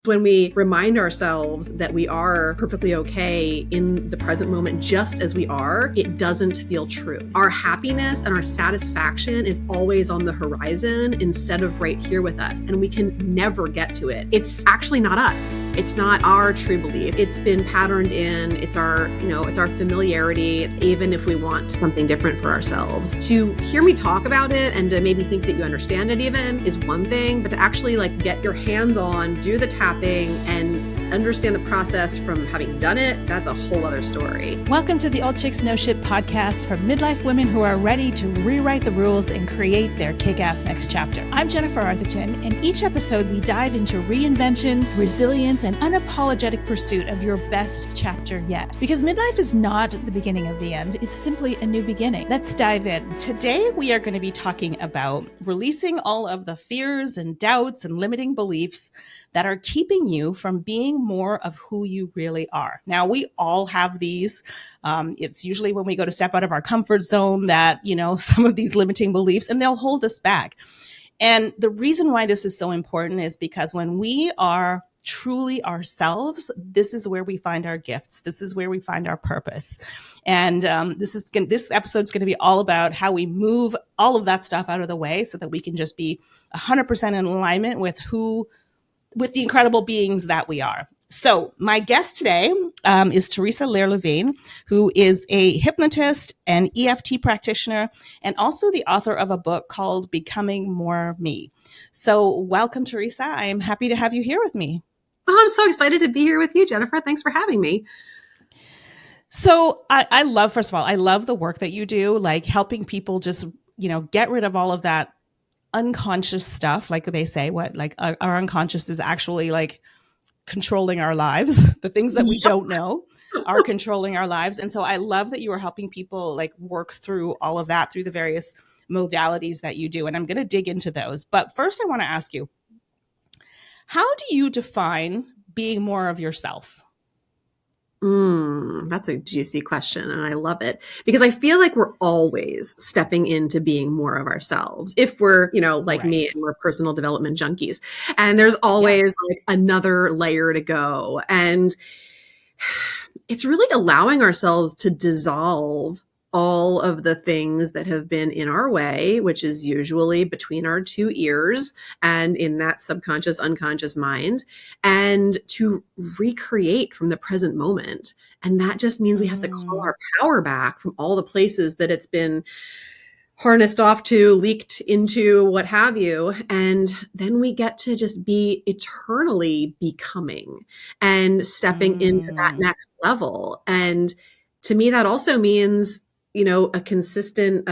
When we remind ourselves that we are perfectly okay in the present moment just as we are, it doesn't feel true. Our happiness and our satisfaction is always on the horizon instead of right here with us, and we can never get to it. It's actually not us. It's not our true belief. It's been patterned in. It's our familiarity, even if we want something different for ourselves. To hear me talk about it and to maybe think that you understand it even is one thing, but to actually get your hands on, do the tapping and understand the process from having done it, that's a whole other story. Welcome to the Old Chicks No Shit podcast for midlife women who are ready to rewrite the rules and create their kick-ass next chapter. I'm Jennifer Arthurton, and each episode we dive into reinvention, resilience, and unapologetic pursuit of your best chapter yet. Because midlife is not the beginning of the end, it's simply a new beginning. Let's dive in. Today we are going to be talking about releasing all of the fears and doubts and limiting beliefs that are keeping you from being more of who you really are. Now, we all have these. It's usually when we go to step out of our comfort zone that, some of these limiting beliefs, and they'll hold us back. And the reason why this is so important is because when we are truly ourselves, this is where we find our gifts. This is where we find our purpose. And this episode's going to be all about how we move all of that stuff out of the way so that we can just be 100% in alignment with the incredible beings that we are. So my guest today is Theresa Lear Levine, who is a hypnotist and EFT practitioner, and also the author of a book called Becoming More Me. So welcome, Theresa. I am happy to have you here with me. Oh, I'm so excited to be here with you, Jennifer. Thanks for having me. So I love the work that you do, like helping people just, get rid of all of that unconscious stuff, like they say, our unconscious is actually controlling our lives. The things that we don't know are controlling our lives. And so I love that you are helping people work through all of that through the various modalities that you do. And I'm going to dig into those. But first I want to ask you, how do you define being more of yourself? That's a juicy question, and I love it because I feel like we're always stepping into being more of ourselves. If we're, like me, and we're personal development junkies, and there's always another layer to go. And it's really allowing ourselves to dissolve all of the things that have been in our way, which is usually between our two ears and in that subconscious, unconscious mind, and to recreate from the present moment. And that just means we have to call our power back from all the places that it's been harnessed off to, leaked into, what have you. And then we get to just be eternally becoming and stepping into that next level. And to me, that also means a consistent,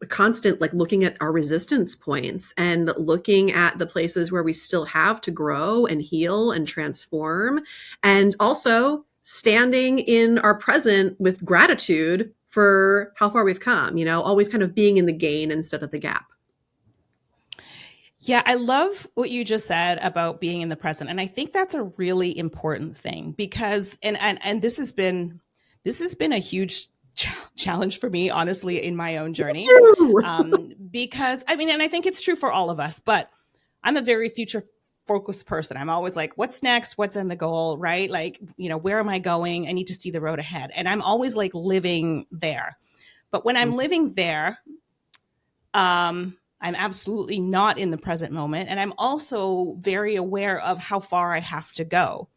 constant, looking at our resistance points and looking at the places where we still have to grow and heal and transform. And also standing in our present with gratitude for how far we've come, always kind of being in the gain instead of the gap. Yeah, I love what you just said about being in the present. And I think that's a really important thing because, and this has been a huge challenge for me, honestly, in my own journey. Because and I think it's true for all of us, but I'm a very future focused person. I'm always like, what's next? What's in the goal? Right? Where am I going? I need to see the road ahead. And I'm always living there. But when I'm living there, I'm absolutely not in the present moment. And I'm also very aware of how far I have to go.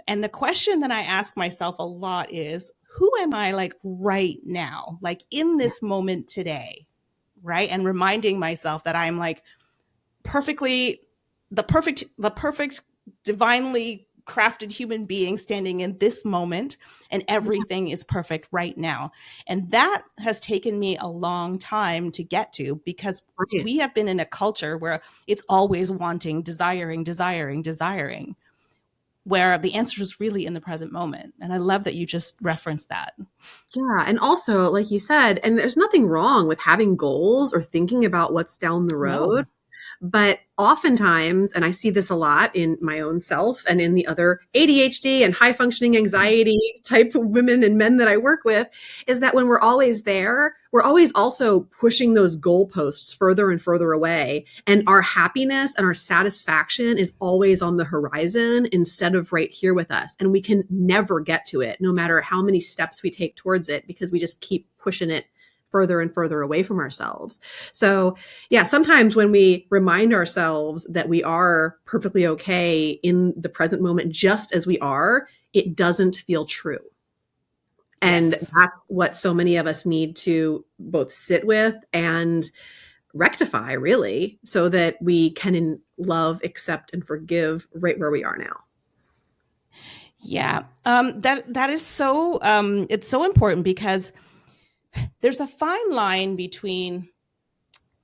And the question that I ask myself a lot is, who am I right now, in this moment today, right? And reminding myself that I'm the perfect, divinely crafted human being standing in this moment, and everything is perfect right now. And that has taken me a long time to get to because we have been in a culture where it's always wanting, desiring, where the answer is really in the present moment. And I love that you just referenced that. Yeah. And also, like you said, and there's nothing wrong with having goals or thinking about what's down the road. But oftentimes, and I see this a lot in my own self and in the other ADHD and high functioning anxiety type of women and men that I work with, is that when we're always there, we're always also pushing those goalposts further and further away. And our happiness and our satisfaction is always on the horizon instead of right here with us. And we can never get to it, no matter how many steps we take towards it, because we just keep pushing it further and further away from ourselves. So yeah, sometimes when we remind ourselves that we are perfectly okay in the present moment, just as we are, it doesn't feel true. And that's what so many of us need to both sit with and rectify, really, so that we can love, accept, and forgive right where we are now. Yeah, that is so, it's so important, because there's a fine line between,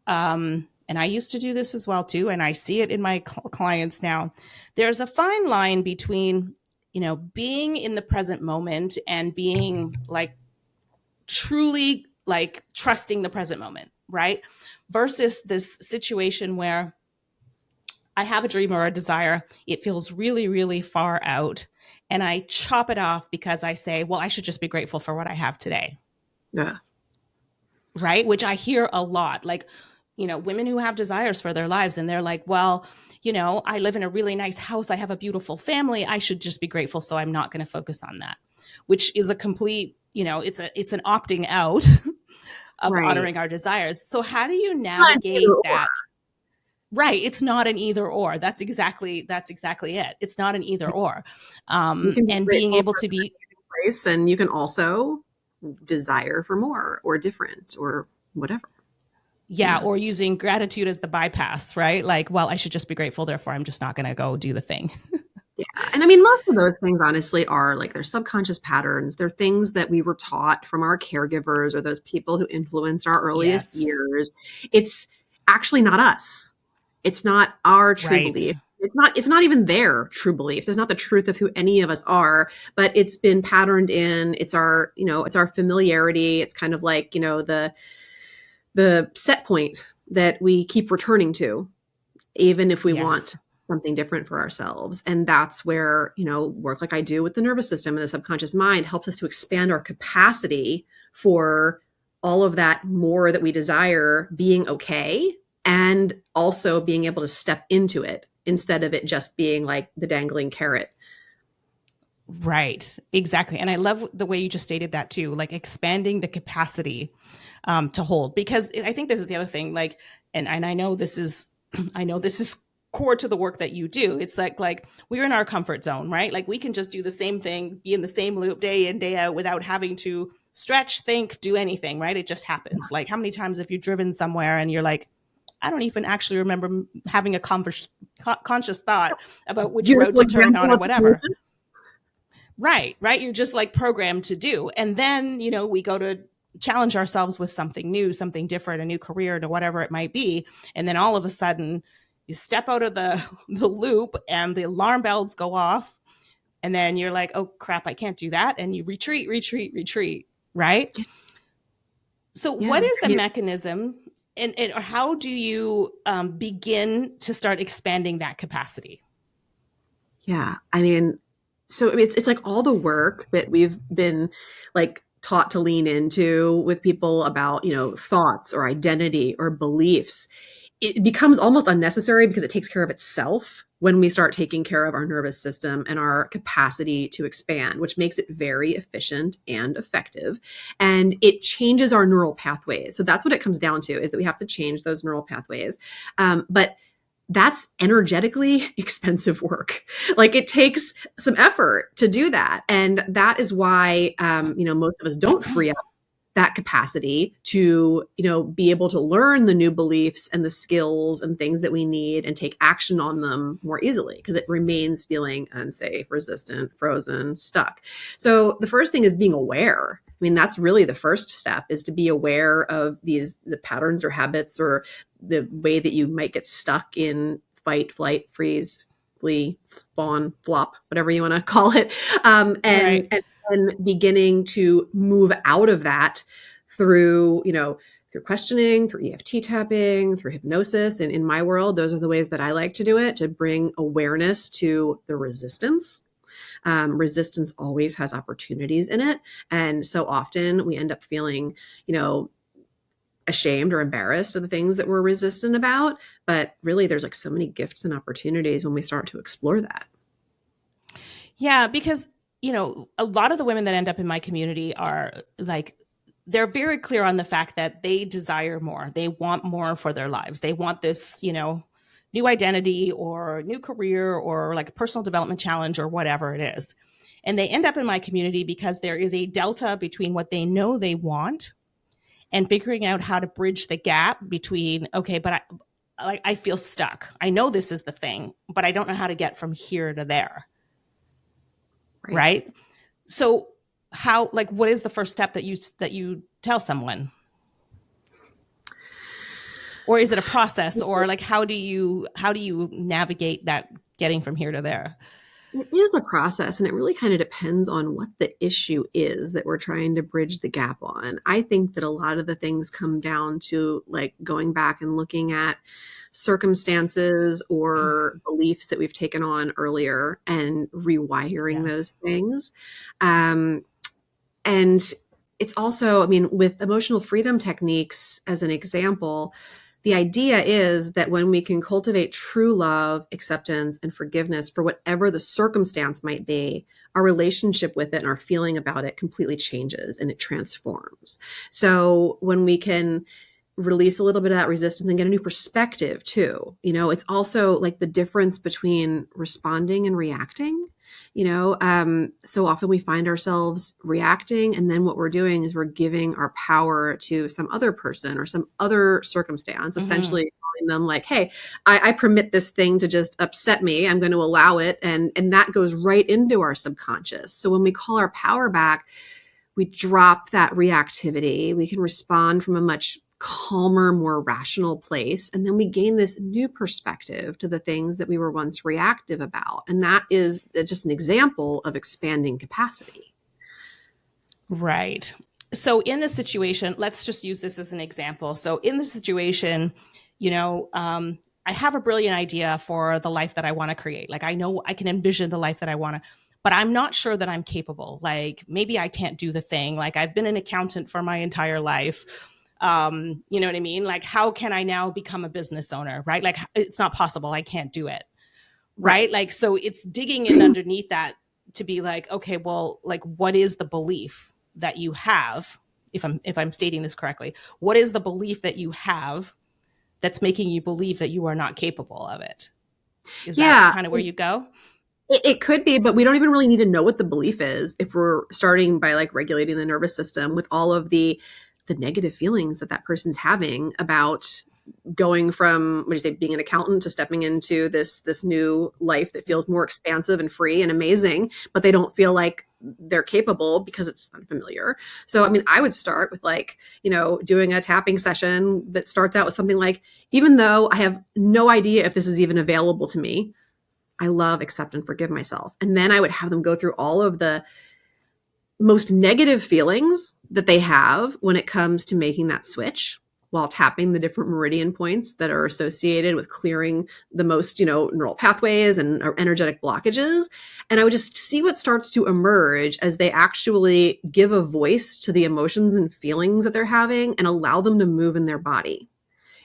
and I used to do this as well too, and I see it in my clients now. There's a fine line between, being in the present moment and being like truly like trusting the present moment, right? Versus this situation where I have a dream or a desire, it feels really, really far out, and I chop it off because I say, well, I should just be grateful for what I have today. Yeah. Right? Which I hear a lot, like, women who have desires for their lives, and they're like, well, I live in a really nice house. I have a beautiful family. I should just be grateful. So I'm not going to focus on that, which is a complete, it's an opting out of honoring our desires. So how do you navigate that? Right. It's not an either or. That's exactly it. It's not an either or. And being able to be place, and you can also desire for more or different or whatever. Yeah. Or using gratitude as the bypass, right? Like, well, I should just be grateful. Therefore, I'm just not going to go do the thing. Yeah. And I mean, most of those things, honestly, are like they're subconscious patterns. They're things that we were taught from our caregivers or those people who influenced our earliest years. It's actually not us. It's not our true belief. It's not even their true beliefs. It's not the truth of who any of us are, but it's been patterned in. It's our, it's our familiarity. It's kind of like, the set point that we keep returning to, even if we want something different for ourselves. And that's where, work like I do with the nervous system and the subconscious mind helps us to expand our capacity for all of that more that we desire being okay, and also being able to step into it instead of it just being like the dangling carrot. Right. Exactly. And I love the way you just stated that too, like expanding the capacity to hold, because I think this is the other thing, like, and I know this is core to the work that you do. It's like we're in our comfort zone, right? Like we can just do the same thing, be in the same loop day in, day out without having to stretch, think, do anything, right? It just happens. Like how many times have you driven somewhere and you're like, I don't even actually remember having a conscious thought about which road to turn on or whatever. Right. You're just like programmed to do. And then, we go to challenge ourselves with something new, something different, a new career, to whatever it might be. And then all of a sudden you step out of the loop and the alarm bells go off. And then you're like, oh crap, I can't do that. And you retreat. Right. So what is the mechanism and how do you begin to start expanding that capacity? Yeah. I mean, so it's like all the work that we've been like taught to lean into with people about, thoughts or identity or beliefs. It becomes almost unnecessary because it takes care of itself when we start taking care of our nervous system and our capacity to expand, which makes it very efficient and effective. And it changes our neural pathways. So that's what it comes down to, is that we have to change those neural pathways. But that's energetically expensive work. Like it takes some effort to do that. And that is why, most of us don't free up that capacity to, be able to learn the new beliefs and the skills and things that we need and take action on them more easily, because it remains feeling unsafe, resistant, frozen, stuck. So the first thing is being aware. I mean, that's really the first step, is to be aware of the patterns or habits or the way that you might get stuck in fight, flight, freeze, flee, spawn, flop, whatever you want to call it. And beginning to move out of that through, through questioning, through EFT tapping, through hypnosis. And in my world, those are the ways that I like to do it, to bring awareness to the resistance. Resistance always has opportunities in it. And so often we end up feeling, ashamed or embarrassed of the things that we're resistant about. But really, there's like so many gifts and opportunities when we start to explore that. Yeah, because, a lot of the women that end up in my community are like, they're very clear on the fact that they desire more. They want more for their lives. They want this, new identity or new career or like a personal development challenge or whatever it is. And they end up in my community because there is a delta between what they know they want and figuring out how to bridge the gap between, okay, but I feel stuck. I know this is the thing, but I don't know how to get from here to there. Right? So what is the first step that you tell someone? Or is it a process, or like, how do you navigate that getting from here to there? It is a process, and it really kind of depends on what the issue is that we're trying to bridge the gap on. I think that a lot of the things come down to like going back and looking at circumstances or beliefs that we've taken on earlier and rewiring those things. And it's also, with emotional freedom techniques, as an example, the idea is that when we can cultivate true love, acceptance, and forgiveness for whatever the circumstance might be, our relationship with it and our feeling about it completely changes and it transforms. So when we can release a little bit of that resistance and get a new perspective too, it's also like the difference between responding and reacting. So often we find ourselves reacting, and then what we're doing is we're giving our power to some other person or some other circumstance, essentially telling them like, hey, I permit this thing to just upset me. I'm going to allow it. And that goes right into our subconscious. So when we call our power back, we drop that reactivity. We can respond from a much calmer, more rational place. And then we gain this new perspective to the things that we were once reactive about. And that is just an example of expanding capacity. Right. So in this situation, let's just use this as an example. So in this situation, I have a brilliant idea for the life that I want to create. Like, I know I can envision the life that I want to, but I'm not sure that I'm capable. Like, maybe I can't do the thing. Like, I've been an accountant for my entire life. You know what I mean? Like, how can I now become a business owner? Right? Like, it's not possible. I can't do it. Right? Like, so it's digging in underneath that to be like, okay, well, like, what is the belief that you have? If I'm stating this correctly, what is the belief that you have that's making you believe that you are not capable of it? Is that kind of where you go? It could be, but we don't even really need to know what the belief is if we're starting by like regulating the nervous system with all of the negative feelings that person's having about going from, being an accountant to stepping into this new life that feels more expansive and free and amazing, but they don't feel like they're capable because it's unfamiliar. So, I would start with doing a tapping session that starts out with something like, even though I have no idea if this is even available to me, I love, accept, and forgive myself. And then I would have them go through all of the most negative feelings that they have when it comes to making that switch, while tapping the different meridian points that are associated with clearing the most, neural pathways and energetic blockages. And I would just see what starts to emerge as they actually give a voice to the emotions and feelings that they're having and allow them to move in their body.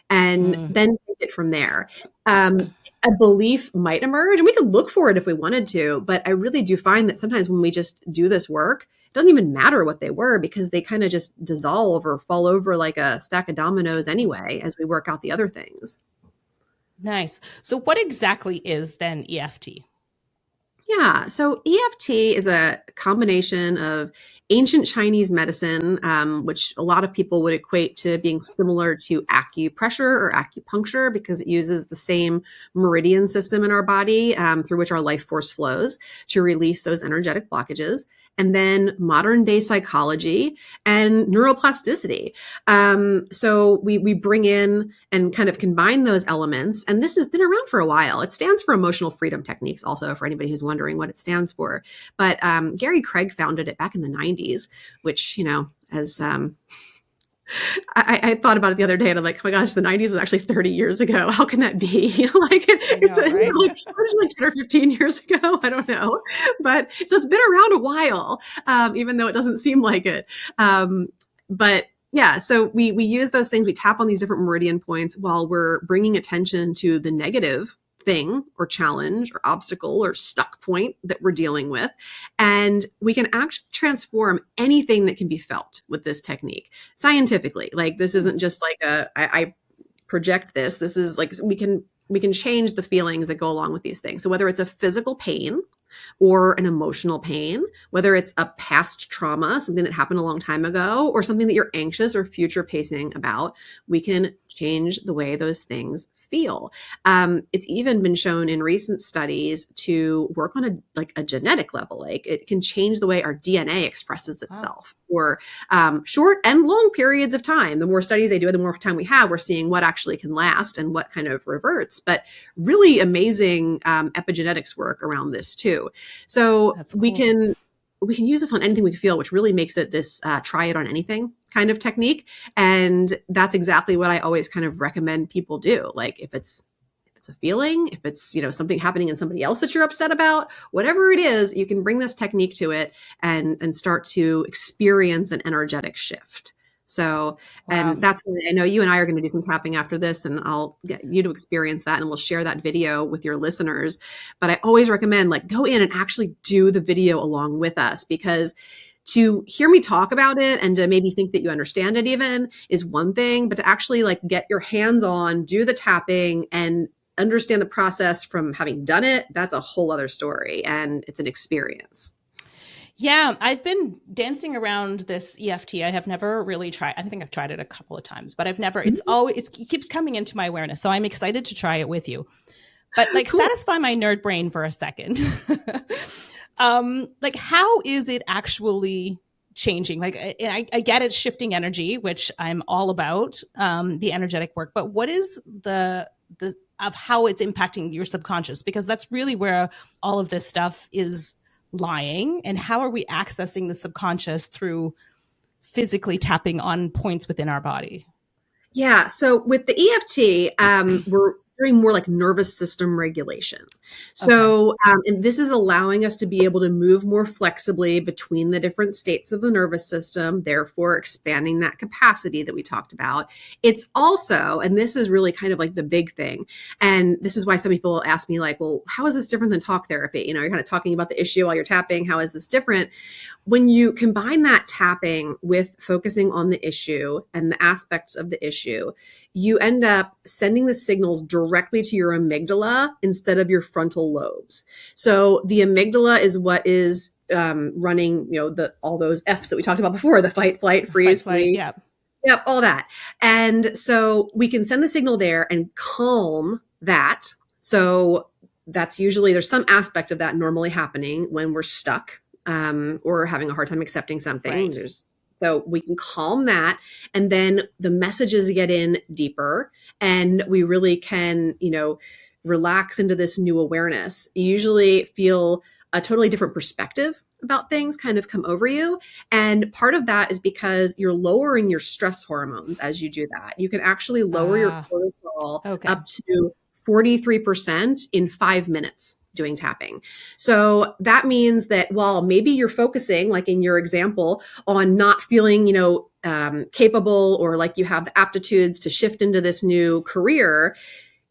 And then take it from there. A belief might emerge, and we could look for it if we wanted to, but I really do find that sometimes when we just do this work, it doesn't even matter what they were, because they kind of just dissolve or fall over like a stack of dominoes anyway as we work out the other things. Nice. So what exactly is then EFT? Yeah, so EFT is a combination of ancient Chinese medicine, which a lot of people would equate to being similar to acupressure or acupuncture, because it uses the same meridian system in our body through which our life force flows to release those energetic blockages. And then modern day psychology and neuroplasticity. So we bring in and kind of combine those elements. And this has been around for a while. It stands for emotional freedom techniques, also, for anybody who's wondering what it stands for. But Gary Craig founded it back in the 90s, which, as I thought about it the other day and I'm like, oh my gosh, the 90s was actually 30 years ago. How can that be? Like it's right? like 10 or 15 years ago. I don't know. But so it's been around a while, even though it doesn't seem like it. But yeah, so we use those things. We tap on these different meridian points while we're bringing attention to the negative thing or challenge or obstacle or stuck point that we're dealing with. And we can actually transform anything that can be felt with this technique scientifically. Like this isn't just like I project this. This is like we can change the feelings that go along with these things. So whether it's a physical pain or an emotional pain, whether it's a past trauma, something that happened a long time ago, or something that you're anxious or future pacing about, we can change the way those things feel. It's even been shown in recent studies to work on a genetic level. Like it can change the way our DNA expresses itself for short and long periods of time. The more studies they do, the more time we have, we're seeing what actually can last and what kind of reverts. But really amazing epigenetics work around this too. So That's cool. we can use this on anything we feel, which really makes it this try it on anything kind of technique. And that's exactly what I always kind of recommend people do. Like if it's a feeling, if it's, something happening in somebody else that you're upset about, whatever it is, you can bring this technique to it and start to experience an energetic shift. So, and that's what I know you and I are going to do some tapping after this, and I'll get you to experience that and we'll share that video with your listeners. But I always recommend go in and actually do the video along with us, because to hear me talk about it and to maybe think that you understand it even is one thing, but to actually get your hands on, do the tapping and understand the process from having done it, that's a whole other story. And it's an experience. Yeah, I've been dancing around this EFT. I have never really tried. I think I've tried it a couple of times, but I've never, it keeps coming into my awareness. So I'm excited to try it with you. But cool. Satisfy my nerd brain for a second. How is it actually changing? I get it's shifting energy, which I'm all about, the energetic work, but what is the of how it's impacting your subconscious? Because that's really where all of this stuff is lying. And how are we accessing the subconscious through physically tapping on points within our body? Yeah. So with the EFT, we're doing more like nervous system regulation. So, and this is allowing us to be able to move more flexibly between the different states of the nervous system, therefore expanding that capacity that we talked about. It's also, and this is really kind of like the big thing, and this is why some people ask me well, how is this different than talk therapy? You're kind of talking about the issue while you're tapping. How is this different? When you combine that tapping with focusing on the issue and the aspects of the issue, you end up sending the signals directly to your amygdala instead of your frontal lobes. So the amygdala is what is running, all those F's that we talked about before, the fight, flight, freeze, flee. Yep, all that. And so we can send the signal there and calm that. So that's usually, there's some aspect of that normally happening when we're stuck or having a hard time accepting something. Right. So we can calm that, and then the messages get in deeper, and we really can, relax into this new awareness. You usually feel a totally different perspective about things kind of come over you. And part of that is because you're lowering your stress hormones as you do that. You can actually lower your cortisol up to 43% in 5 minutes doing tapping. So that means that while maybe you're focusing, like in your example, on not feeling, capable or like you have the aptitudes to shift into this new career,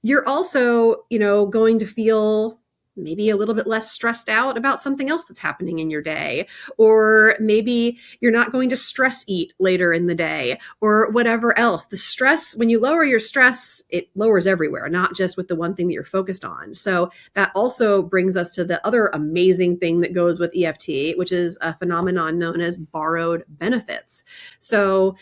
you're also, going to feel maybe a little bit less stressed out about something else that's happening in your day, or maybe you're not going to stress eat later in the day, or whatever else. The stress, when you lower your stress, it lowers everywhere, not just with the one thing that you're focused on. So that also brings us to the other amazing thing that goes with EFT, which is a phenomenon known as borrowed benefits. So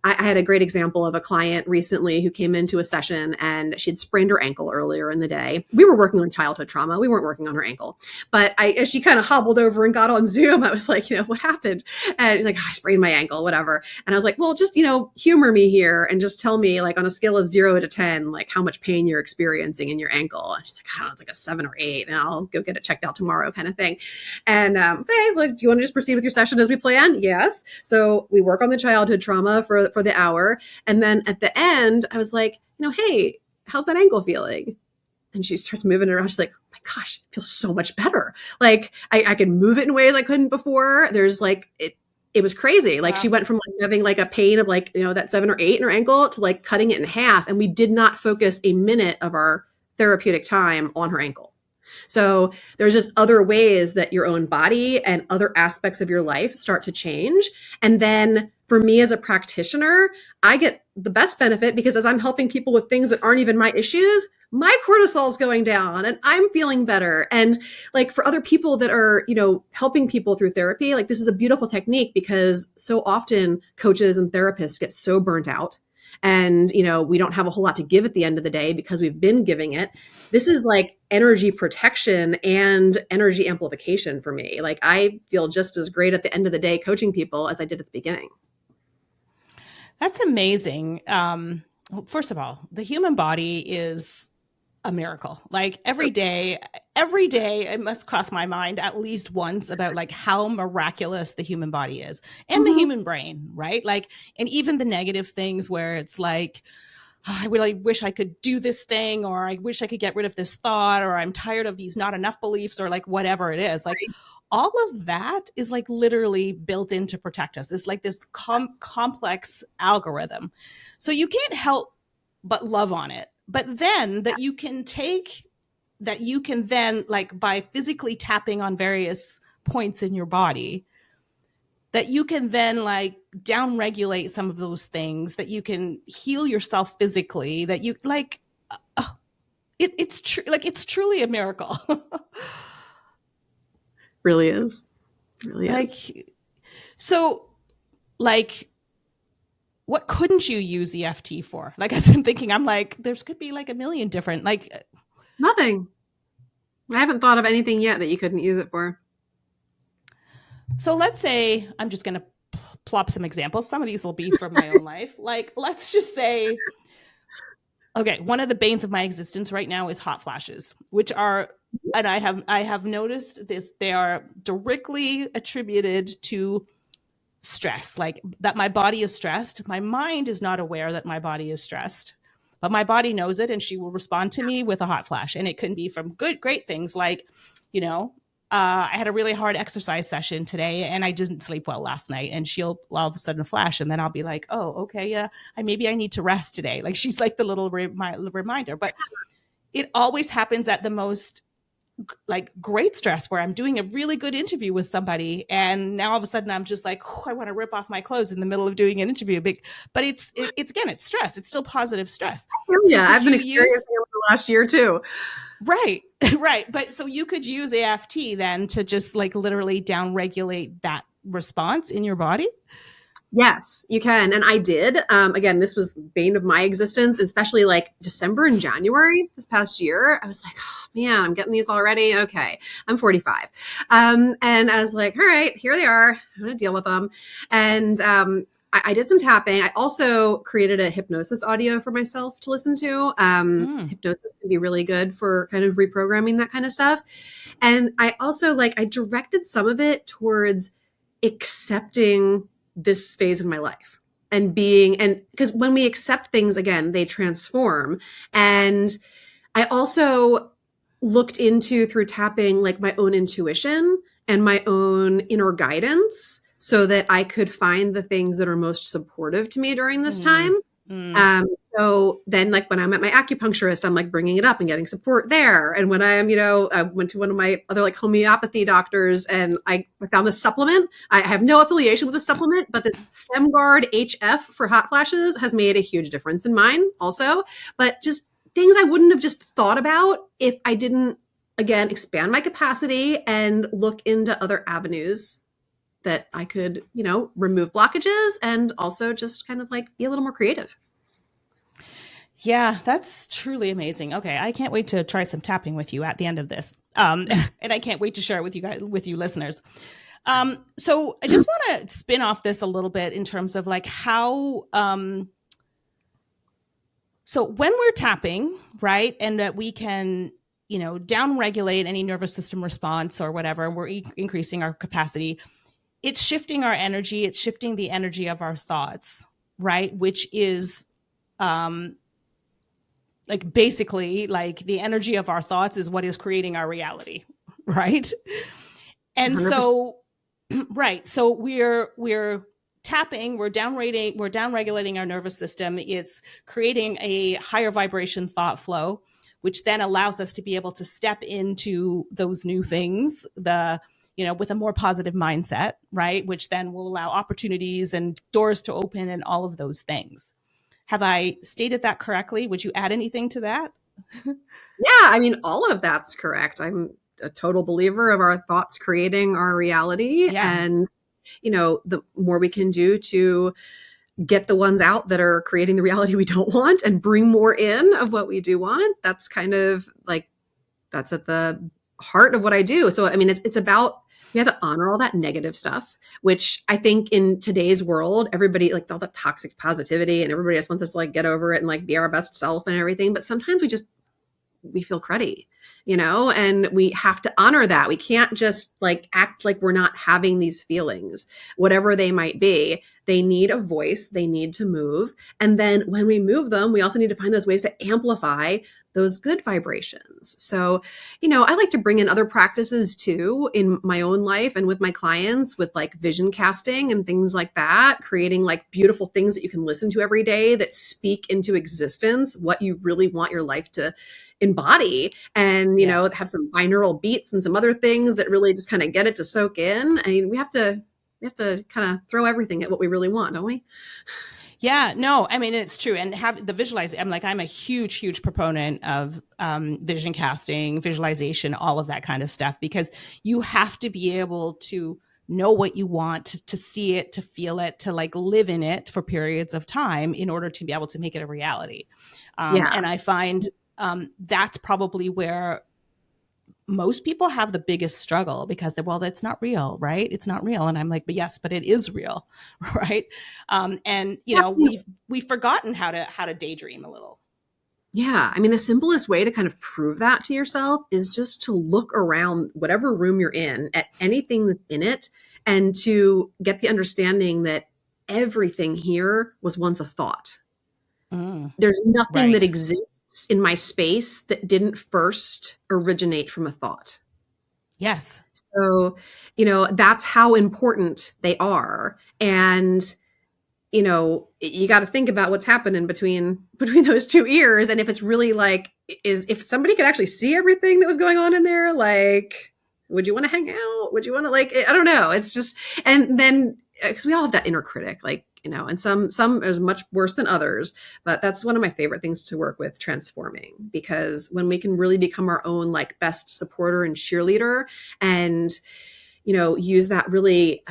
I had a great example of a client recently who came into a session and she'd sprained her ankle earlier in the day. We were working on childhood trauma. We weren't working on her ankle. But as she kind of hobbled over and got on Zoom, I was like, what happened? And he's like, I sprained my ankle, whatever. And I was like, well, just, humor me here and just tell me on a scale of 0 to 10, how much pain you're experiencing in your ankle. And she's like, I don't know, it's like a 7 or 8 and I'll go get it checked out tomorrow kind of thing. And okay, do you want to just proceed with your session as we planned? Yes. So we work on the childhood trauma for for the hour. And then at the end, I was like, hey, how's that ankle feeling? And she starts moving it around. She's like, oh my gosh, it feels so much better. Like I can move it in ways I couldn't before. There's like, it was crazy. Like she went from like having like a pain of like, that 7 or 8 in her ankle to like cutting it in half. And we did not focus a minute of our therapeutic time on her ankle. So there's just other ways that your own body and other aspects of your life start to change. And then for me as a practitioner, I get the best benefit because as I'm helping people with things that aren't even my issues, my cortisol is going down and I'm feeling better. And like for other people that are, helping people through therapy, like this is a beautiful technique because so often coaches and therapists get so burnt out. And, we don't have a whole lot to give at the end of the day because we've been giving it. This is like energy protection and energy amplification for me. Like I feel just as great at the end of the day coaching people as I did at the beginning. That's amazing. First of all, the human body is a miracle. Like every day it must cross my mind at least once about like how miraculous the human body is and the human brain, right? Like, and even the negative things where it's like, oh, I really wish I could do this thing, or I wish I could get rid of this thought, or I'm tired of these not enough beliefs, or like whatever it is. Like all of that is like literally built in to protect us. It's like this complex algorithm. So you can't help but love on it. But then that you can then like by physically tapping on various points in your body, that you can then like down regulate some of those things, that you can heal yourself physically, that you like, it's true. Like it's truly a miracle. Really is. Really like, is. So like, what couldn't you use EFT for? Like, as I'm thinking, I'm like, there's could be like a million different, like. Nothing. I haven't thought of anything yet that you couldn't use it for. So let's say, I'm just going to plop some examples. Some of these will be from my own life. Like, let's just say, okay, one of the banes of my existence right now is hot flashes, which are, and I have noticed this, they are directly attributed to stress, like that my body is stressed. My mind is not aware that my body is stressed, but my body knows it, and she will respond to me with a hot flash. And it can be from great things like, I had a really hard exercise session today and I didn't sleep well last night, and she'll all of a sudden flash, and then I'll be like, oh, okay, yeah, maybe I need to rest today. Like she's like the little reminder. But it always happens at the most like great stress, where I'm doing a really good interview with somebody, and now all of a sudden I'm just like, oh, I want to rip off my clothes in the middle of doing an interview. But it's again, it's stress. It's still positive stress. Yeah, I've been experiencing it the last year too. Right. But so you could use EFT then to just like literally down regulate that response in your body. Yes, you can. And I did. Again, this was bane of my existence, especially like December and January this past year. I was like, oh, man, I'm getting these already. Okay. I'm 45. And I was like, all right, here they are. I'm going to deal with them. And I did some tapping. I also created a hypnosis audio for myself to listen to. Hypnosis can be really good for kind of reprogramming that kind of stuff. And I also I directed some of it towards accepting this phase in my life and because when we accept things, again, they transform. And I also looked into through tapping like my own intuition and my own inner guidance so that I could find the things that are most supportive to me during this time. So then like when I'm at my acupuncturist, I'm like bringing it up and getting support there. And when I'm, I went to one of my other like homeopathy doctors and I found this supplement. I have no affiliation with the supplement, but this FemGuard HF for hot flashes has made a huge difference in mine also. But just things I wouldn't have just thought about if I didn't, again, expand my capacity and look into other avenues that I could, remove blockages and also just kind of like be a little more creative. Yeah, that's truly amazing. Okay, I can't wait to try some tapping with you at the end of this. And I can't wait to share it with you guys, with you listeners. So I just want to spin off this a little bit in terms of like how, so when we're tapping, right, and that we can, down regulate any nervous system response or whatever, and we're increasing our capacity, it's shifting our energy. It's shifting the energy of our thoughts. right? Which is like basically like the energy of our thoughts is what is creating our reality, right? And 100%. so, right. So we're tapping, we're down regulating our nervous system. It's creating a higher vibration thought flow, which then allows us to be able to step into those new things, with a more positive mindset, right? Which then will allow opportunities and doors to open and all of those things. Have I stated that correctly? Would you add anything to that? Yeah, I mean, all of that's correct. I'm a total believer of our thoughts creating our reality. Yeah. And, the more we can do to get the ones out that are creating the reality we don't want and bring more in of what we do want, that's kind of like, that's at the heart of what I do. So, I mean, it's about, we have to honor all that negative stuff, which I think in today's world, everybody like all the toxic positivity and everybody just wants us to like get over it and like be our best self and everything. But sometimes we feel cruddy, and we have to honor that. We can't just like act like we're not having these feelings, whatever they might be. They need a voice, they need to move. And then when we move them, we also need to find those ways to amplify those good vibrations. So, I like to bring in other practices too in my own life and with my clients with like vision casting and things like that, creating like beautiful things that you can listen to every day that speak into existence what you really want your life to embody, and have some binaural beats and some other things that really just kind of get it to soak in. I mean, we have to kind of throw everything at what we really want, don't we? Yeah, no, I mean, it's true. And have the visualize, I'm a huge proponent of vision casting, visualization, all of that kind of stuff, because you have to be able to know what you want, to see it, to feel it, to like live in it for periods of time in order to be able to make it a reality. And I find that's probably where most people have the biggest struggle, because that's not real, right? It's not real. And I'm like, but yes, but it is real. Right. And we've forgotten how to daydream a little. Yeah. I mean, the simplest way to kind of prove that to yourself is just to look around whatever room you're in at anything that's in it, and to get the understanding that everything here was once a thought. There's nothing that exists in my space that didn't first originate from a thought. Yes. So, that's how important they are. And, you got to think about what's happening between those two ears. And if it's really like, if somebody could actually see everything that was going on in there, like, would you want to hang out? Would you want to I don't know. It's just, and then, because we all have that inner critic, like, and some is much worse than others, but that's one of my favorite things to work with, transforming, because when we can really become our own like best supporter and cheerleader, and, use that really,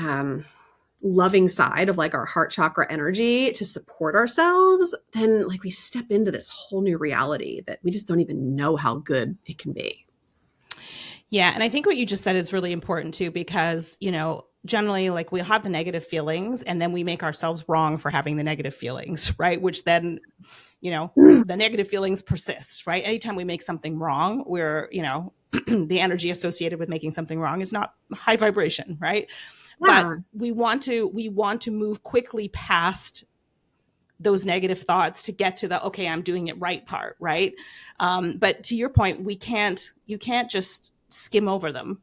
loving side of like our heart chakra energy to support ourselves, then like we step into this whole new reality that we just don't even know how good it can be. Yeah. And I think what you just said is really important too, because, generally like we'll have the negative feelings and then we make ourselves wrong for having the negative feelings, right? Which then, the negative feelings persist, right? Anytime we make something wrong, we're, the energy associated with making something wrong is not high vibration, right? Yeah. But we want to move quickly past those negative thoughts to get to the, okay, I'm doing it right part, right? But to your point, you can't just skim over them.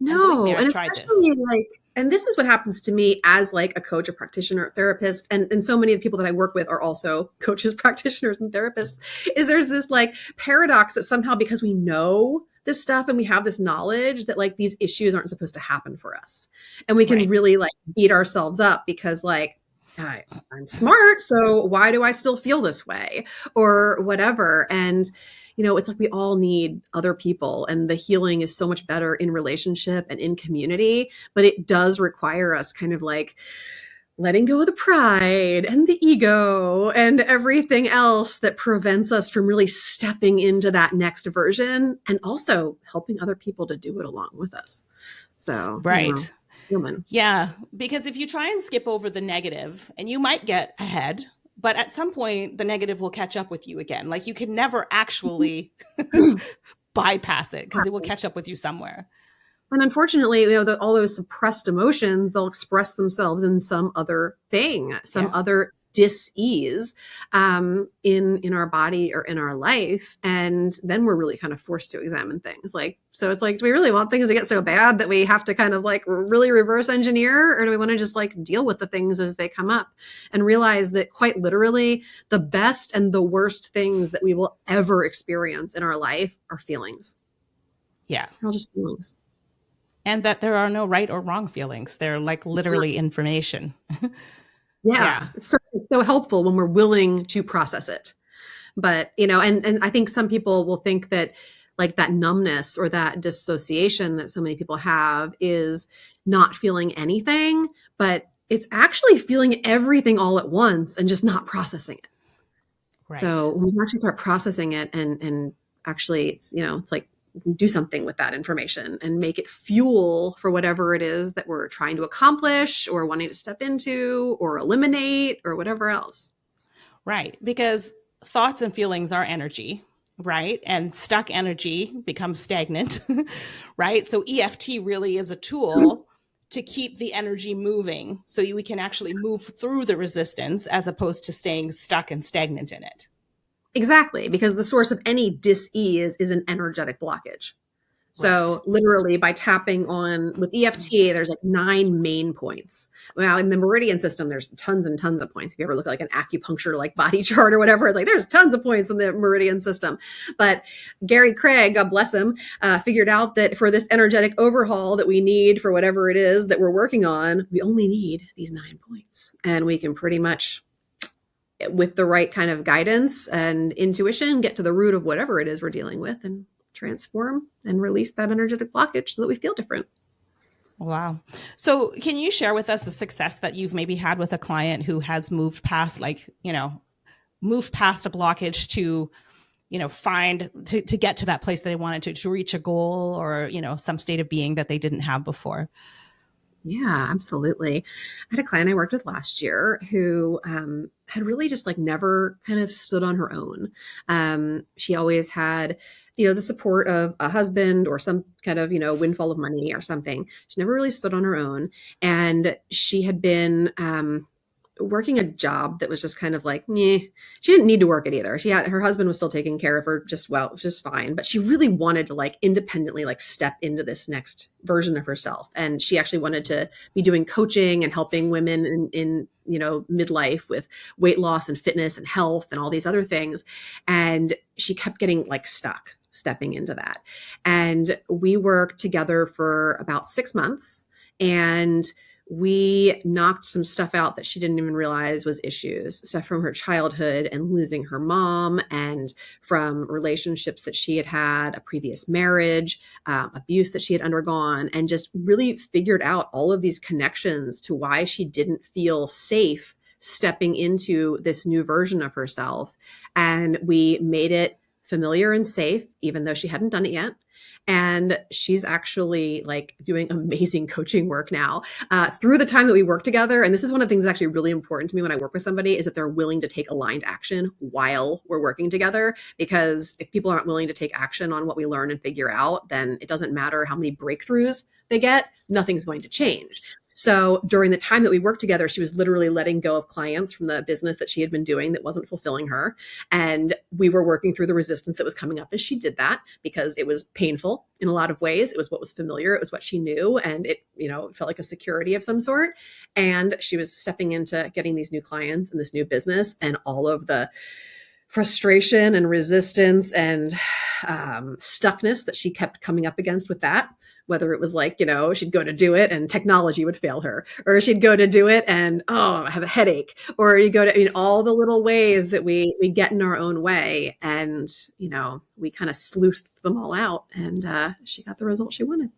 No, and especially like, and this is what happens to me as like a coach, a practitioner, therapist, and so many of the people that I work with are also coaches, practitioners, and therapists, is there's this like paradox that somehow, because we know this stuff and we have this knowledge, that like these issues aren't supposed to happen for us. And we can really like beat ourselves up because like, I'm smart, so why do I still feel this way or whatever? And it's like we all need other people, and the healing is so much better in relationship and in community, but it does require us kind of like letting go of the pride and the ego and everything else that prevents us from really stepping into that next version, and also helping other people to do it along with us. So, right. Human. Yeah, because if you try and skip over the negative, and you might get ahead, but at some point the negative will catch up with you again. Like you can never actually bypass it, because it will catch up with you somewhere. And unfortunately, all those suppressed emotions, they'll express themselves in some other thing, some other dis-ease in our body or in our life. And then we're really kind of forced to examine things. Like, so it's like, do we really want things to get so bad that we have to kind of like really reverse engineer, or do we want to just like deal with the things as they come up and realize that quite literally the best and the worst things that we will ever experience in our life are feelings. Yeah. They're all just feelings. And that there are no right or wrong feelings. They're like literally information. Yeah. It's so helpful when we're willing to process it. But, you know, and I think some people will think that like that numbness or that dissociation that so many people have is not feeling anything, but it's actually feeling everything all at once and just not processing it. Right. So when we actually start processing it and actually, it's, you know, it's like do something with that information and make it fuel for whatever it is that we're trying to accomplish or wanting to step into or eliminate or whatever else. Right. Because thoughts and feelings are energy, right? And stuck energy becomes stagnant, right? So EFT really is a tool to keep the energy moving so we can actually move through the resistance as opposed to staying stuck and stagnant in it. Exactly, because the source of any dis-ease is an energetic blockage. So Right. literally by tapping on with EFT, there's like 9 main points. Well, in the meridian system, there's tons and tons of points. If you ever look at like an acupuncture like body chart or whatever, it's like there's tons of points in the meridian system. But Gary Craig, God bless him, figured out that for this energetic overhaul that we need for whatever it is that we're working on, we only need these 9 points. And we can pretty much, with the right kind of guidance and intuition, get to the root of whatever it is we're dealing with and transform and release that energetic blockage so that we feel different. Wow. So can you share with us a success that you've maybe had with a client who has moved past, like, you know, moved past a blockage to, you know, to get to that place that they wanted to reach a goal or, you know, some state of being that they didn't have before? Yeah, absolutely. I had a client I worked with last year who had really just like never kind of stood on her own. She always had, you know, the support of a husband or some kind of, you know, windfall of money or something. She never really stood on her own. And she had been working a job that was just kind of like, meh. She didn't need to work it either. Her husband was still taking care of her just fine, but she really wanted to like independently like step into this next version of herself. And she actually wanted to be doing coaching and helping women in you know, midlife with weight loss and fitness and health and all these other things. And she kept getting like stuck stepping into that. And we worked together for about 6 months, and we knocked some stuff out that she didn't even realize was issues, stuff from her childhood and losing her mom, and from relationships that she had had, a previous marriage, abuse that she had undergone, and just really figured out all of these connections to why she didn't feel safe stepping into this new version of herself. And we made it familiar and safe, even though she hadn't done it yet. And she's actually like doing amazing coaching work now through the time that we work together. And this is one of the things that's actually really important to me when I work with somebody, is that they're willing to take aligned action while we're working together. Because if people aren't willing to take action on what we learn and figure out, then it doesn't matter how many breakthroughs they get, nothing's going to change. So during the time that we worked together, she was literally letting go of clients from the business that she had been doing that wasn't fulfilling her. And we were working through the resistance that was coming up as she did that, because it was painful in a lot of ways. It was what was familiar. It was what she knew. And it, you know, it felt like a security of some sort. And she was stepping into getting these new clients and this new business, and all of the frustration and resistance and stuckness that she kept coming up against with that. Whether it was like, you know, she'd go to do it and technology would fail her, or she'd go to do it and, oh, I have a headache, or you go to, I mean, all the little ways that we get in our own way. And, you know, we kind of sleuthed them all out, and she got the result she wanted.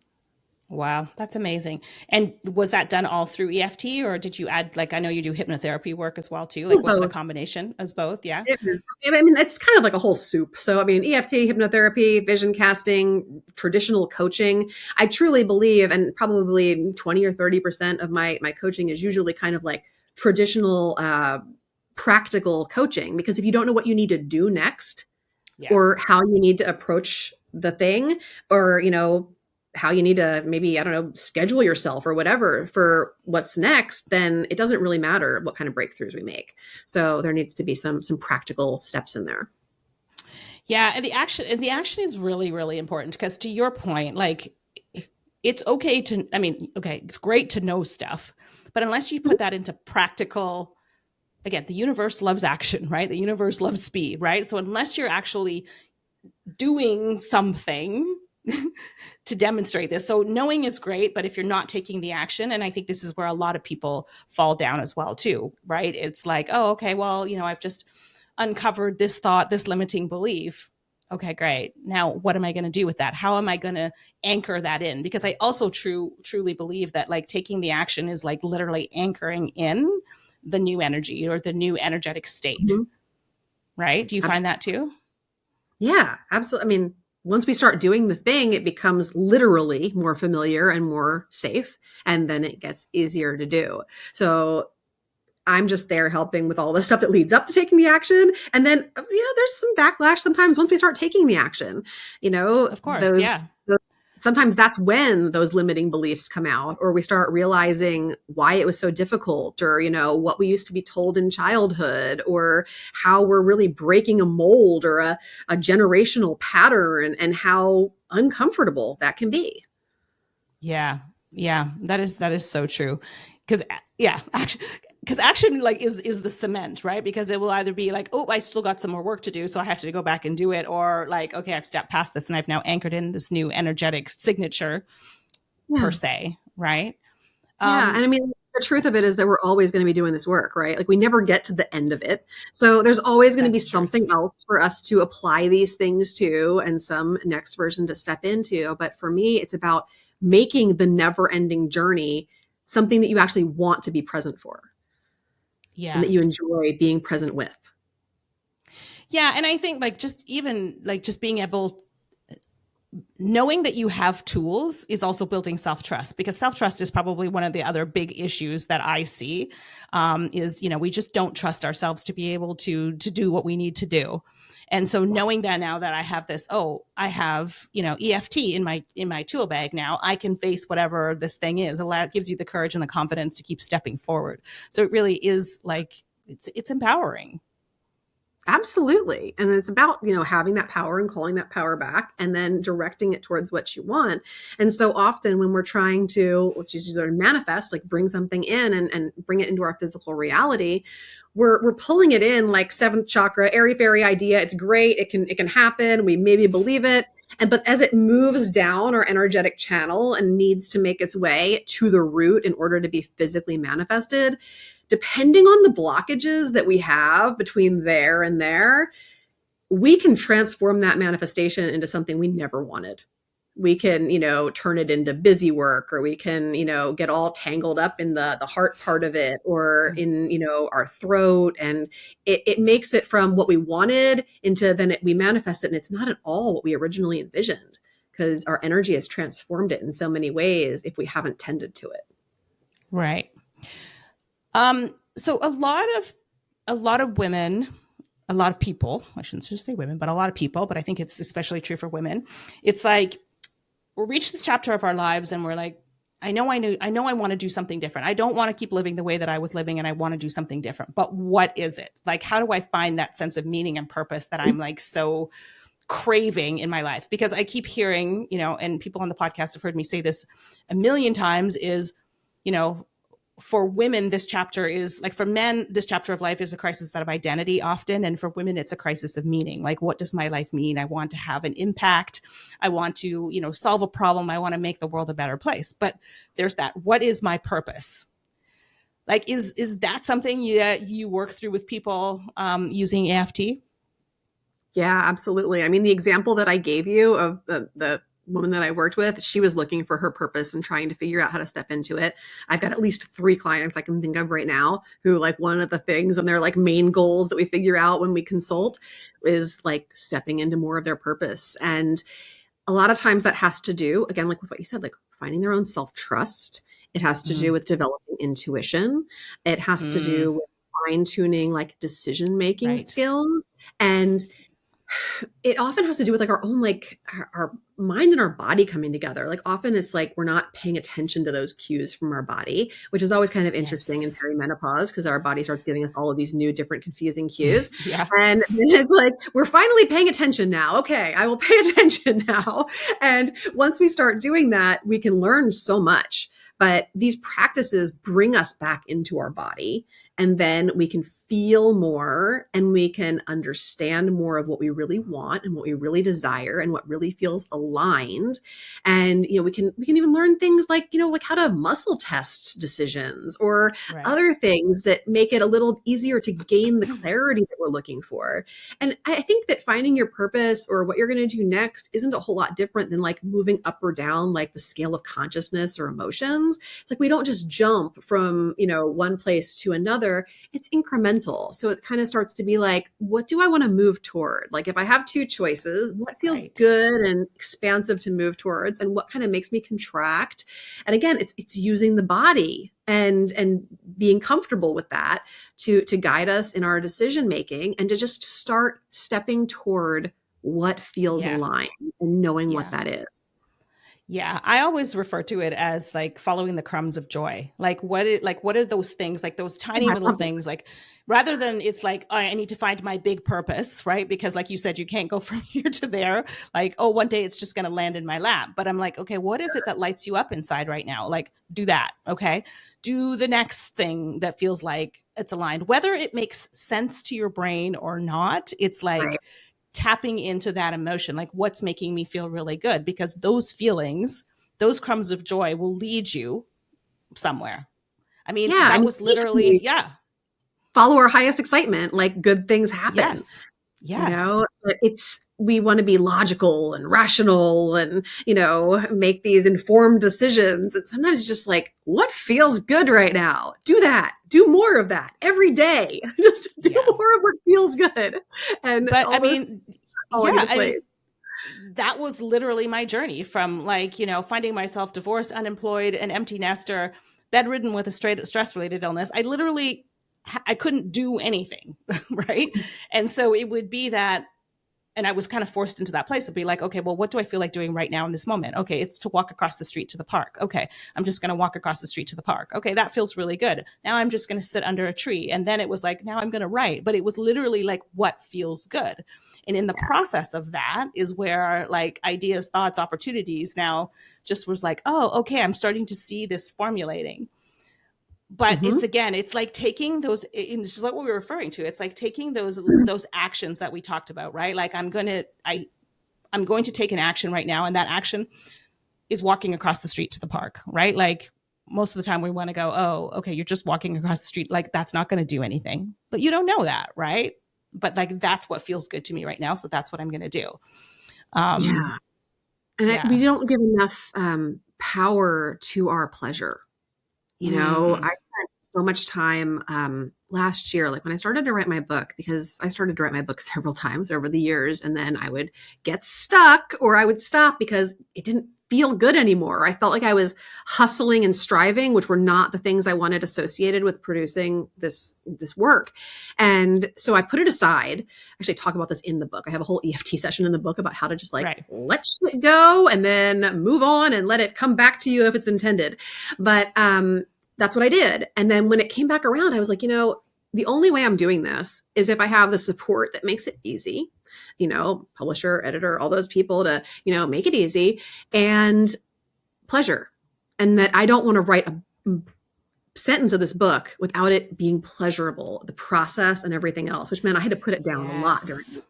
Wow, that's amazing. And was that done all through EFT, or did you add, like, I know you do hypnotherapy work as well too. Like, was it a combination as both? Yeah. It is. I mean, it's kind of like a whole soup. So, I mean, EFT, hypnotherapy, vision casting, traditional coaching. I truly believe, and probably 20 or 30% of my coaching is usually kind of like traditional, practical coaching. Because if you don't know what you need to do next, or how you need to approach the thing, or, you know, how you need to maybe, I don't know, schedule yourself or whatever for what's next, then it doesn't really matter what kind of breakthroughs we make. So there needs to be some practical steps in there. Yeah, and the action is really, really important, because to your point, like, it's okay to, I mean, okay, it's great to know stuff, but unless you put that into practical, again, the universe loves action, right? The universe loves speed, right? So unless you're actually doing something to demonstrate this. So knowing is great, but if you're not taking the action, and I think this is where a lot of people fall down as well too, right? It's like, oh, okay, well, I've just uncovered this thought, this limiting belief. Okay, great. Now what am I going to do with that? How am I going to anchor that in? Because I also truly believe that, like, taking the action is like literally anchoring in the new energy or the new energetic state. Mm-hmm. Right? Do you find that too? Yeah, absolutely. I mean, once we start doing the thing, it becomes literally more familiar and more safe, and then it gets easier to do. So I'm just there helping with all the stuff that leads up to taking the action. And then, there's some backlash sometimes once we start taking the action, Of course, yeah. Sometimes that's when those limiting beliefs come out, or we start realizing why it was so difficult, or, what we used to be told in childhood, or how we're really breaking a mold or a generational pattern, and how uncomfortable that can be. Yeah. Yeah. That is so true. Because action like is the cement, right? Because it will either be like, oh, I still got some more work to do, so I have to go back and do it, or like, okay, I've stepped past this and I've now anchored in this new energetic signature, per se, right? Yeah, and I mean, the truth of it is that we're always going to be doing this work, right? Like, we never get to the end of it. So there's always going to be something else for us to apply these things to, and some next version to step into. But for me, it's about making the never-ending journey something that you actually want to be present for. Yeah. And that you enjoy being present with. Yeah. And I think just being able, knowing that you have tools is also building self-trust, because self-trust is probably one of the other big issues that I see, is, we just don't trust ourselves to be able to do what we need to do. And so knowing that now that I have this, I have, EFT in my tool bag now, I can face whatever this thing is. It gives you the courage and the confidence to keep stepping forward. So it really is like, it's empowering. Absolutely. And it's about, having that power and calling that power back, and then directing it towards what you want. And so often when we're trying to, which is sort of manifest, like bring something in and bring it into our physical reality, we're pulling it in like seventh chakra, airy fairy idea. It's great. It can happen. We maybe believe it. But as it moves down our energetic channel and needs to make its way to the root in order to be physically manifested, depending on the blockages that we have between there and there, we can transform that manifestation into something we never wanted. We can, turn it into busy work, or we can, get all tangled up in the heart part of it, or in, our throat. And it makes it from what we wanted into we manifest it. And it's not at all what we originally envisioned, because our energy has transformed it in so many ways if we haven't tended to it. Right. So a lot of women, a lot of people, I shouldn't just say women, but a lot of people, but I think it's especially true for women. It's like, we'll reach this chapter of our lives and we're like, I know I want to do something different. I don't want to keep living the way that I was living, and I want to do something different. But what is it? Like, how do I find that sense of meaning and purpose that I'm like so craving in my life? Because I keep hearing, and people on the podcast have heard me say this a million times, is, for women, this chapter is like, for men, this chapter of life is a crisis of identity often. And for women, it's a crisis of meaning. Like, what does my life mean? I want to have an impact. I want to, solve a problem. I want to make the world a better place. But there's that, what is my purpose? Like, is that something you work through with people using EFT? Yeah, absolutely. I mean, the example that I gave you of the woman that I worked with, she was looking for her purpose and trying to figure out how to step into it. I've got at least 3 clients I can think of right now who, like, one of the things and their like main goals that we figure out when we consult is like stepping into more of their purpose. And a lot of times that has to do, again, like with what you said, like finding their own self-trust. It has to do with developing intuition. It has to do with fine-tuning like decision-making skills. And It often has to do with like our own, like our mind and our body coming together. Like often it's like we're not paying attention to those cues from our body, which is always kind of interesting in Yes. perimenopause because our body starts giving us all of these new different confusing cues. Yeah. And then it's like, we're finally paying attention now. Okay, I will pay attention now. And once we start doing that, we can learn so much. But these practices bring us back into our body, and then we can feel more and we can understand more of what we really want and what we really desire and what really feels aligned. And, we can even learn things like, like how to muscle test decisions or Right. other things that make it a little easier to gain the clarity that we're looking for. And I think that finding your purpose or what you're going to do next isn't a whole lot different than like moving up or down, like the scale of consciousness or emotions. It's like, we don't just jump from, one place to another. It's incremental. So it kind of starts to be like, what do I want to move toward? Like if I have two choices, what feels Right. good and expansive to move towards and what kind of makes me contract? And again, it's using the body and being comfortable with that to guide us in our decision making and to just start stepping toward what feels Yeah. aligned and knowing what Yeah. that is. Yeah, I always refer to it as like following the crumbs of joy. Like what are those things, like those tiny I little love that. things, like rather than it's like, oh, I need to find my big purpose, right? Because like you said, you can't go from here to there. Like, oh, one day it's just going to land in my lap. But I'm like, okay, what is it that lights you up inside right now? Like do that. Okay. Do the next thing that feels like it's aligned, whether it makes sense to your brain or not. It's Right. like tapping into that emotion, like what's making me feel really good, because those feelings, those crumbs of joy will lead you somewhere. I mean, Yeah. that And was literally, yeah. follow our highest excitement, like good things happen. Yes. Yes. But we want to be logical and rational and, make these informed decisions. And sometimes it's just like, what feels good right now? Do that. Do more of that every day. Just do Yeah. more of what feels good. And But all I those mean, falling yeah, into I place. mean, that was literally my journey from like, finding myself divorced, unemployed, an empty nester, bedridden with a stress related illness. I couldn't do anything. Right. And so it would be that, and I was kind of forced into that place to be like, okay, well, what do I feel like doing right now in this moment? Okay, it's to walk across the street to the park. Okay, I'm just going to walk across the street to the park. Okay, that feels really good. Now I'm just going to sit under a tree. And then it was like, now I'm going to write. But it was literally like, what feels good? And in the process of that is where like ideas, thoughts, opportunities now just was like, oh, okay, I'm starting to see this formulating. But Mm-hmm. it's like taking those, it's just like what we were referring to. It's like taking those actions that we talked about, right? Like I'm going to take an action right now. And that action is walking across the street to the park, right? Like most of the time we want to go, oh, okay, you're just walking across the street. Like that's not going to do anything, but you don't know that, right? But like, that's what feels good to me right now. So that's what I'm going to do. Yeah. And we don't give enough power to our pleasure. I spent so much time last year, like when I started to write my book, because I started to write my book several times over the years, and then I would get stuck or I would stop because it didn't feel good anymore. I felt like I was hustling and striving, which were not the things I wanted associated with producing this work. And so I put it aside. Actually, I talk about this in the book. I have a whole EFT session in the book about how to just like let shit go and then move on and let it come back to you if it's intended. But that's what I did. And then when it came back around, I was like, the only way I'm doing this is if I have the support that makes it easy, publisher, editor, all those people to, make it easy, and pleasure. And that I don't want to write a sentence of this book without it being pleasurable, the process and everything else, which meant I had to put it down a lot during the.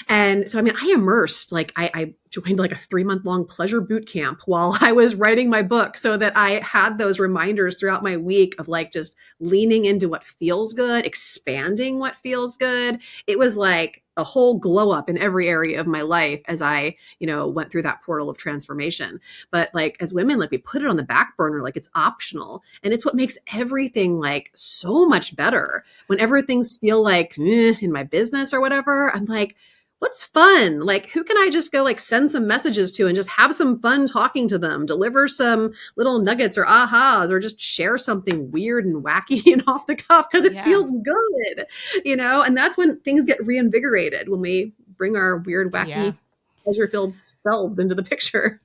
And so, I immersed, like I joined like a 3-month-long pleasure boot camp while I was writing my book so that I had those reminders throughout my week of like just leaning into what feels good, expanding what feels good. It was like a whole glow up in every area of my life as I, went through that portal of transformation. But like as women, like we put it on the back burner, like it's optional. And it's what makes everything like so much better. Whenever things feel like in my business or whatever, I'm like, what's fun? Like, who can I just go like send some messages to and just have some fun talking to them, deliver some little nuggets or ahas, or just share something weird and wacky and off the cuff because it feels good, and that's when things get reinvigorated, when we bring our weird, Yeah. wacky, pleasure-filled selves into the picture.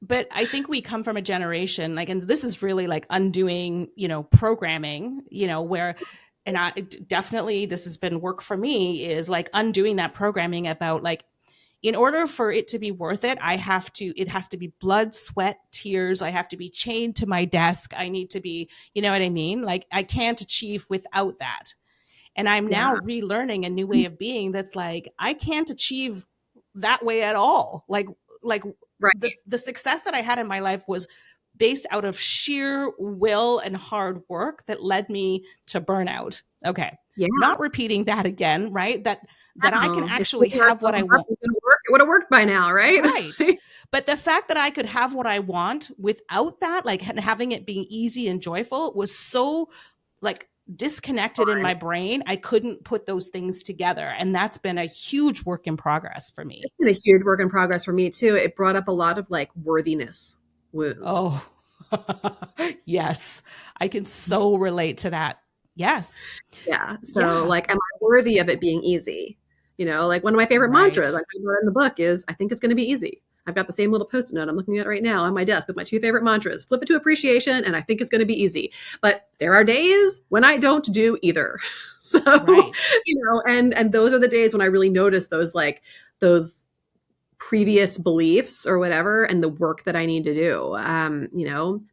But I think we come from a generation like, and this is really like undoing, programming, where, and I definitely, this has been work for me, is like undoing that programming about like, in order for it to be worth it, it has to be blood, sweat, tears. I have to be chained to my desk. I need to be, you know what I mean? Like I can't achieve without that. And I'm now Yeah. relearning a new way of being that's like, I can't achieve that way at all. Like Right. the success that I had in my life was based out of sheer will and hard work that led me to burnout. Okay. Yeah. Not repeating that again, right? That I can No. If actually picking have what I ourselves up want. was gonna work, it would have worked by now, right? Right. But the fact that I could have what I want without that, like having it being easy and joyful, was so like disconnected in my brain. I couldn't put those things together. And that's been a huge work in progress for me. It's been a huge work in progress for me too. It brought up a lot of like worthiness wounds. Oh, yes. I can so relate to that. Yes. Yeah. So Yeah. like, am I worthy of it being easy? Like one of my favorite mantras, Right. like I wrote in the book, is I think it's going to be easy. I've got the same little post-it note I'm looking at right now on my desk with my 2 favorite mantras: flip it to appreciation, and I think it's going to be easy. But there are days when I don't do either. So, Right. And those are the days when I really notice those previous beliefs or whatever, and the work that I need to do.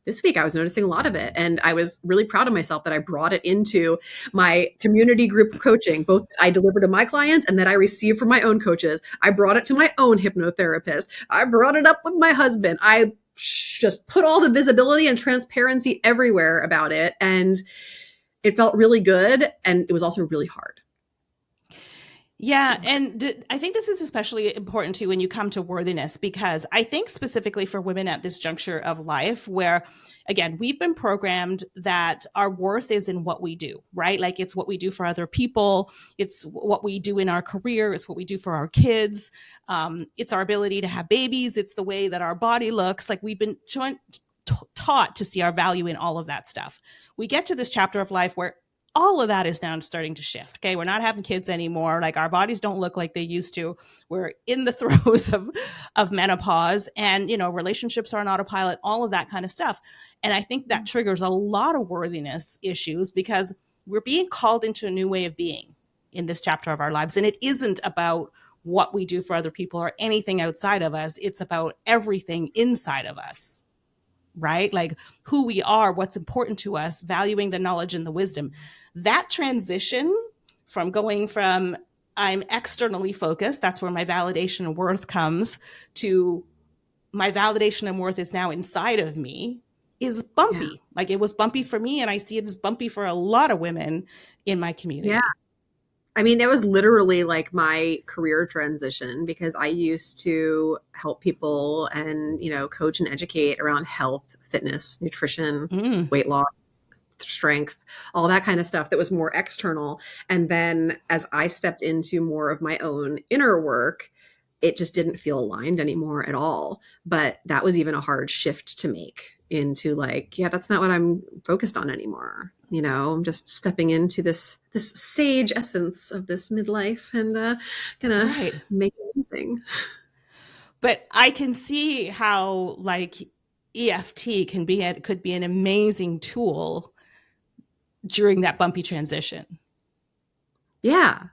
This week I was noticing a lot of it, and I was really proud of myself that I brought it into my community group coaching, both that I deliver to my clients and that I receive from my own coaches. I brought it to my own hypnotherapist. I brought it up with my husband. I just put all the visibility and transparency everywhere about it, and it felt really good, and it was also really hard. Yeah. And I think this is especially important too when you come to worthiness, because I think specifically for women at this juncture of life where, again, we've been programmed that our worth is in what we do, right? Like it's what we do for other people. It's what we do in our career. It's what we do for our kids. It's our ability to have babies. It's the way that our body looks. Like we've been taught to see our value in all of that stuff. We get to this chapter of life where all of that is now starting to shift. Okay. We're not having kids anymore. Like our bodies don't look like they used to. We're in the throes of menopause, and, relationships are on autopilot, all of that kind of stuff. And I think that triggers a lot of worthiness issues because we're being called into a new way of being in this chapter of our lives. And it isn't about what we do for other people or anything outside of us. It's about everything inside of us, right? Like who we are, what's important to us, valuing the knowledge and the wisdom. That transition from going from I'm externally focused, that's where my validation and worth comes, to my validation and worth is now inside of me, is bumpy. Yeah. Like it was bumpy for me, and I see it as bumpy for a lot of women in my community. Yeah. I mean, it was literally like my career transition, because I used to help people and, coach and educate around health, fitness, nutrition, weight loss, strength, all that kind of stuff that was more external. And then as I stepped into more of my own inner work, it just didn't feel aligned anymore at all. But that was even a hard shift to make into like, yeah, that's not what I'm focused on anymore. I'm just stepping into this sage essence of this midlife and gonna make it amazing. But I can see how like EFT could be an amazing tool during that bumpy transition. Yeah.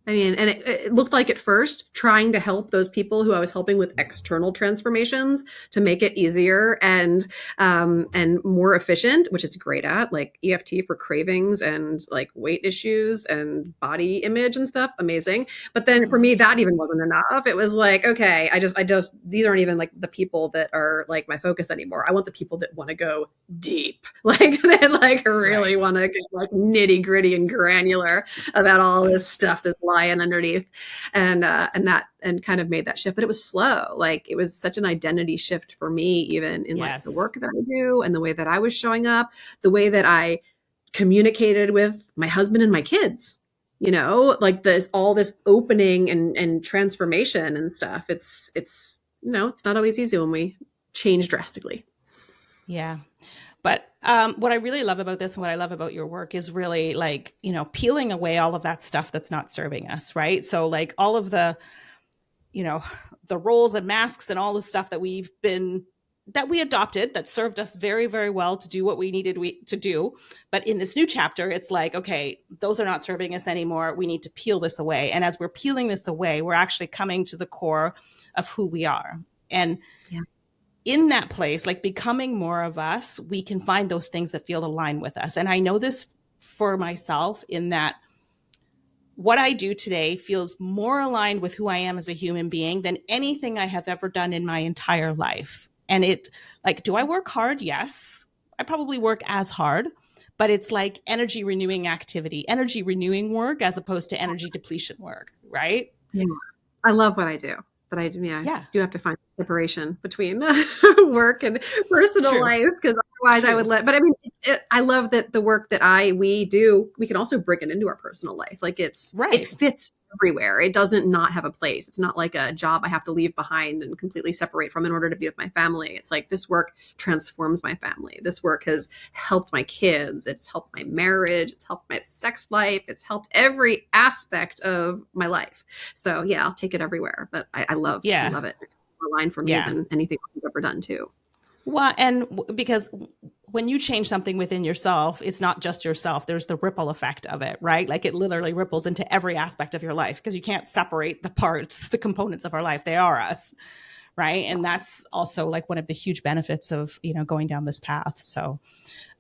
I mean, and it looked like at first trying to help those people who I was helping with external transformations to make it easier and more efficient, which it's great at, like EFT for cravings and like weight issues and body image and stuff. Amazing. But then for me, that even wasn't enough. It was like, okay, I just, these aren't even like the people that are like my focus anymore. I want the people that want to go deep, like that, like really want to get like nitty gritty and granular about all this stuff that's lying underneath, and kind of made that shift. But it was slow. Like it was such an identity shift for me, even in like the work that I do and the way that I was showing up, the way that I communicated with my husband and my kids, like all this opening and transformation and stuff. It's it's not always easy when we change drastically. Yeah. But what I really love about this and what I love about your work is really like, peeling away all of that stuff that's not serving us, right? So like all of the the roles and masks and all the stuff that we adopted that served us very, very well to do what we needed to do. But in this new chapter, it's like, okay, those are not serving us anymore. We need to peel this away. And as we're peeling this away, we're actually coming to the core of who we are. And in that place, like becoming more of us, we can find those things that feel aligned with us. And I know this for myself in that what I do today feels more aligned with who I am as a human being than anything I have ever done in my entire life. And do I work hard? Yes. I probably work as hard, but it's like energy renewing activity, energy renewing work as opposed to energy depletion work. Right. Yeah. I love what I do, but I do have to find separation between work and personal life, because otherwise I would but I mean, I love that the work that we do, we can also bring it into our personal life. Like it fits everywhere. It doesn't not have a place. It's not like a job I have to leave behind and completely separate from in order to be with my family. It's like, this work transforms my family. This work has helped my kids. It's helped my marriage. It's helped my sex life. It's helped every aspect of my life. So yeah, I'll take it everywhere. But I love it. It's more aligned for me than anything I've ever done too. Well, and because when you change something within yourself, it's not just yourself. There's the ripple effect of it, right? Like it literally ripples into every aspect of your life, because you can't separate the parts, the components of our life. They are us, right? And that's also like one of the huge benefits of, going down this path. So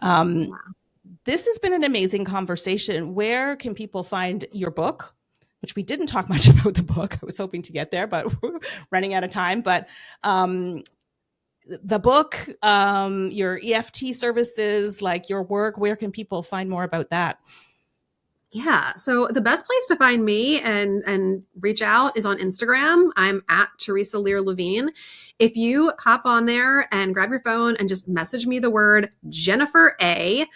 this has been an amazing conversation. Where can people find your book? Which we didn't talk much about the book. I was hoping to get there, but we're running out of time. But the book, your EFT services, like your work, where can people find more about that? Yeah. So the best place to find me and reach out is on Instagram. I'm at Theresa Lear Levine. If you hop on there and grab your phone and just message me the word Jennifer A,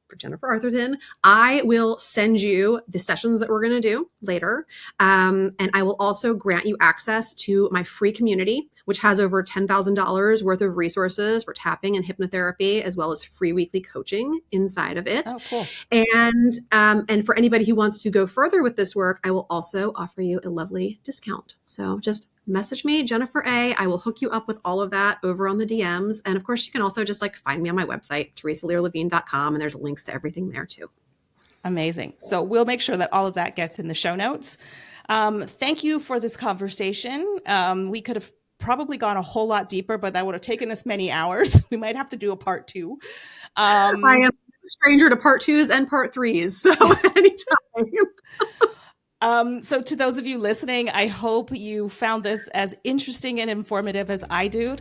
for Jennifer Arthurton, I will send you the sessions that we're going to do later. And I will also grant you access to my free community, which has over $10,000 worth of resources for tapping and hypnotherapy, as well as free weekly coaching inside of it. Oh, cool. And for anybody who wants to go further with this work, I will also offer you a lovely discount. So just message me, Jennifer A. I will hook you up with all of that over on the DMs. And of course, you can also just find me on my website, theresalearlevine.com, and there's links to everything there too. Amazing. So we'll make sure that all of that gets in the show notes. Thank you for this conversation. We could have probably gone a whole lot deeper, but that would have taken us many hours. We might have to do a part 2. I am a stranger to part 2s and part 3s, so anytime. So to those of you listening, I hope you found this as interesting and informative as I do.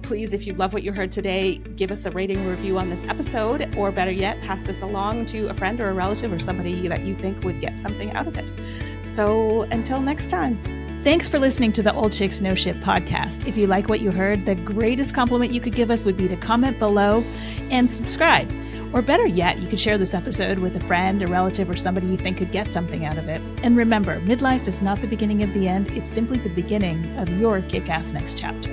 Please, if you love what you heard today, give us a rating review on this episode, or better yet, pass this along to a friend or a relative or somebody that you think would get something out of it. So until next time. Thanks for listening to the Old Chicks No Shit podcast. If you like what you heard, the greatest compliment you could give us would be to comment below and subscribe. Or better yet, you could share this episode with a friend, a relative, or somebody you think could get something out of it. And remember, midlife is not the beginning of the end. It's simply the beginning of your kick-ass next chapter.